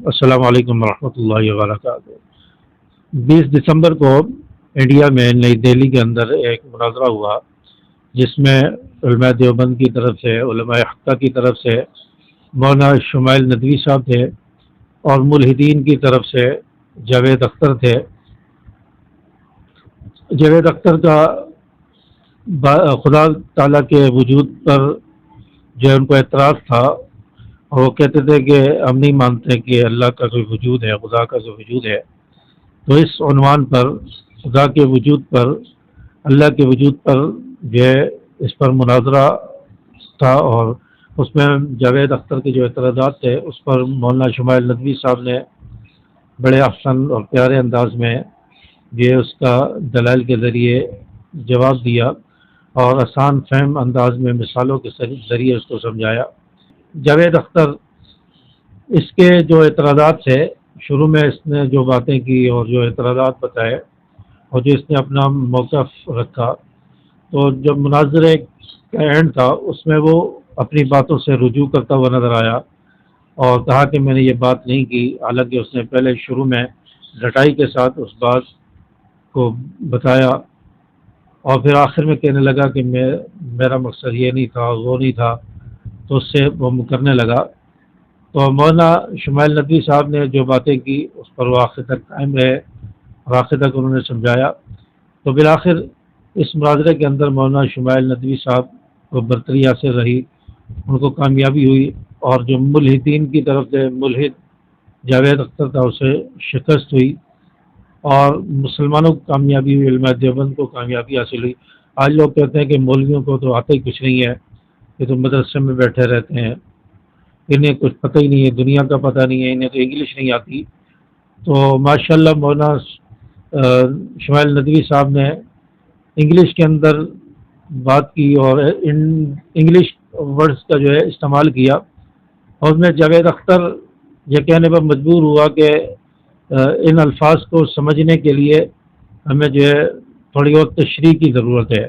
السلام علیکم ورحمۃ اللہ وبرکاتہ۔ 20 دسمبر کو انڈیا میں نئی دہلی کے اندر ایک مناظرہ ہوا، جس میں علماء دیوبند کی طرف سے، علماء حقہ کی طرف سے مولانا شمائل ندوی صاحب تھے، اور ملحدین کی طرف سے جاوید اختر تھے۔ جاوید اختر کا خدا تعالیٰ کے وجود پر جو ان کو اعتراض تھا، اور وہ کہتے تھے کہ ہم نہیں مانتے کہ اللہ کا کوئی وجود ہے، خدا کا کوئی وجود ہے۔ تو اس عنوان پر، خدا کے وجود پر، اللہ کے وجود پر جو ہے اس پر مناظرہ تھا، اور اس میں جاوید اختر کے جو اعتراضات تھے اس پر مولانا شمائل ندوی صاحب نے بڑے احسن اور پیارے انداز میں یہ اس کا دلائل کے ذریعے جواب دیا، اور آسان فہم انداز میں مثالوں کے ذریعے اس کو سمجھایا۔ جاوید اختر، اس کے جو اعتراضات تھے، شروع میں اس نے جو باتیں کی اور جو اعتراضات بتائے اور جو اس نے اپنا موقف رکھا، تو جب مناظرے کا اینڈ تھا اس میں وہ اپنی باتوں سے رجوع کرتا ہوا نظر آیا، اور کہا کہ میں نے یہ بات نہیں کی، حالانکہ اس نے پہلے شروع میں ڈٹائی کے ساتھ اس بات کو بتایا، اور پھر آخر میں کہنے لگا کہ میرا مقصد یہ نہیں تھا، وہ نہیں تھا، تو اس سے وہ مکرنے لگا۔ تو مولانا شمائل ندوی صاحب نے جو باتیں کی اس پر وہ آخر تک قائم رہے، اور آخر تک انہوں نے سمجھایا۔ تو بالآخر اس مناظرے کے اندر مولانا شمائل ندوی صاحب کو برتری حاصل رہی، ان کو کامیابی ہوئی، اور جو ملحدین کی طرف سے ملحد جاوید اختر تھا اسے شکست ہوئی، اور مسلمانوں کو کامیابی ہوئی، علماء دیوبند کو کامیابی حاصل ہوئی۔ آج لوگ کہتے ہیں کہ مولویوں کو تو آتا ہی کچھ نہیں ہے، یہ تو مدرسے میں بیٹھے رہتے ہیں، انہیں کچھ پتہ ہی نہیں ہے، دنیا کا پتہ نہیں ہے، انہیں تو انگلش نہیں آتی۔ تو ماشاءاللہ مولانا شمائل ندوی صاحب نے انگلش کے اندر بات کی، اور انگلش ورڈز کا جو ہے استعمال کیا، اور اس میں جاوید اختر یہ کہنے پر مجبور ہوا کہ ان الفاظ کو سمجھنے کے لیے ہمیں جو ہے تھوڑی اور تشریح کی ضرورت ہے،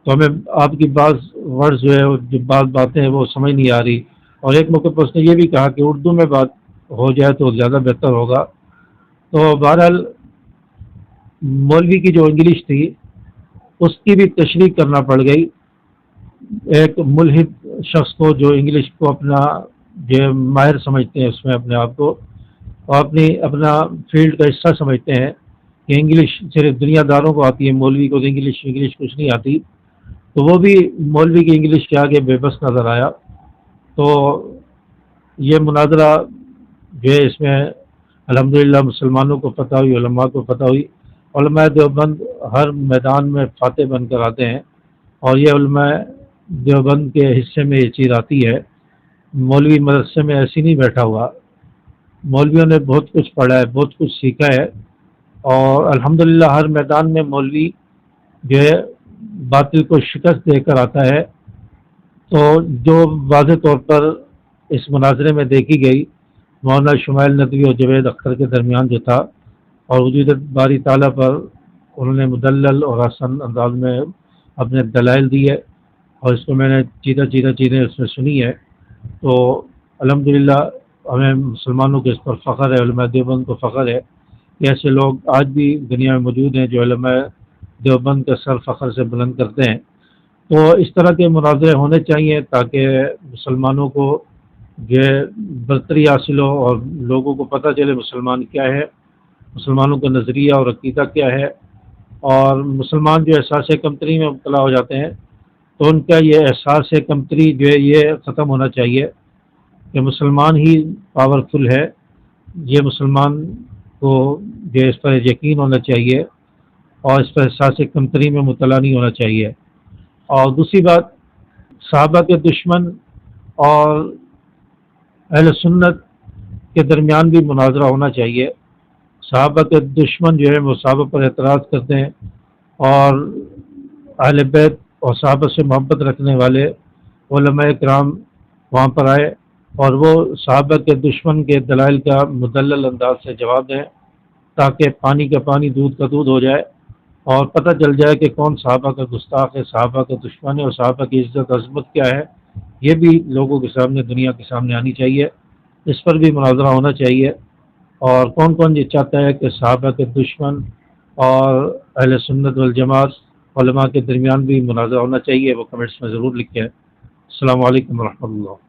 تو ہمیں آپ کی بعض ورڈز جو ہے، جو بعض باتیں ہیں وہ سمجھ نہیں آ رہی، اور ایک موقع پر اس نے یہ بھی کہا کہ اردو میں بات ہو جائے تو زیادہ بہتر ہوگا۔ تو بہرحال مولوی کی جو انگلش تھی اس کی بھی تشریح کرنا پڑ گئی ایک ملحد شخص کو، جو انگلش کو اپنا جو ماہر سمجھتے ہیں، اس میں اپنے آپ کو اور اپنا فیلڈ کا حصہ سمجھتے ہیں کہ انگلش صرف دنیا داروں کو آتی ہے، مولوی کو تو انگلش کچھ نہیں آتی، تو وہ بھی مولوی کی انگلش کے آگے بے بس نظر آیا۔ تو یہ مناظرہ جو ہے اس میں الحمدللہ مسلمانوں کو فتح ہوئی، علماء کو فتح ہوئی۔ علماء دیوبند ہر میدان میں فاتح بن کر آتے ہیں، اور یہ علماء دیوبند کے حصے میں یہ چیز آتی ہے۔ مولوی مدرسے میں ایسی نہیں بیٹھا ہوا، مولویوں نے بہت کچھ پڑھا ہے، بہت کچھ سیکھا ہے، اور الحمدللہ ہر میدان میں مولوی جو ہے باطل کو شکست دے کر آتا ہے۔ تو جو واضح طور پر اس مناظرے میں دیکھی گئی، مولانا شمائل ندوی اور جاوید اختر کے درمیان جو تھا، اور وجود باری تعالیٰ پر انہوں نے مدلل اور آسان انداز میں اپنے دلائل دیے، اور اس کو میں نے چیزیں اس میں سنی ہے۔ تو الحمدللہ ہمیں مسلمانوں کے اس پر فخر ہے، علماء دیوبند کو فخر ہے کہ ایسے لوگ آج بھی دنیا میں موجود ہیں جو علماء دیوبند کا سر فخر سے بلند کرتے ہیں۔ تو اس طرح کے مناظرے ہونے چاہیے تاکہ مسلمانوں کو جو برتری حاصل ہو، اور لوگوں کو پتہ چلے مسلمان کیا ہے، مسلمانوں کا نظریہ اور عقیدہ کیا ہے، اور مسلمان جو احساس کمتری میں مبتلا ہو جاتے ہیں تو ان کا یہ احساس کمتری جو ہے یہ ختم ہونا چاہیے کہ مسلمان ہی پاورفل ہے۔ یہ مسلمان کو جو اس پر یقین ہونا چاہیے، اور اس پر احساس کمتری میں مبتلا نہیں ہونا چاہیے۔ اور دوسری بات، صحابہ کے دشمن اور اہل سنت کے درمیان بھی مناظرہ ہونا چاہیے۔ صحابہ کے دشمن جو ہے وہ صحابہ پر اعتراض کرتے ہیں، اور اہل بیت اور صحابہ سے محبت رکھنے والے علماء کرام وہاں پر آئے، اور وہ صحابہ کے دشمن کے دلائل کا مدلل انداز سے جواب دیں، تاکہ پانی کا پانی دودھ کا دودھ ہو جائے، اور پتہ چل جائے کہ کون صحابہ کا گستاخ ہے، صحابہ کا دشمن ہے، اور صحابہ کی عزت عظمت کیا ہے۔ یہ بھی لوگوں کے سامنے، دنیا کے سامنے آنی چاہیے۔ اس پر بھی مناظرہ ہونا چاہیے، اور کون کون یہ چاہتا ہے کہ صحابہ کے دشمن اور اہل سنت والجماعت علماء کے درمیان بھی مناظرہ ہونا چاہیے، وہ کمنٹس میں ضرور لکھیں۔ السلام علیکم ورحمۃ اللہ۔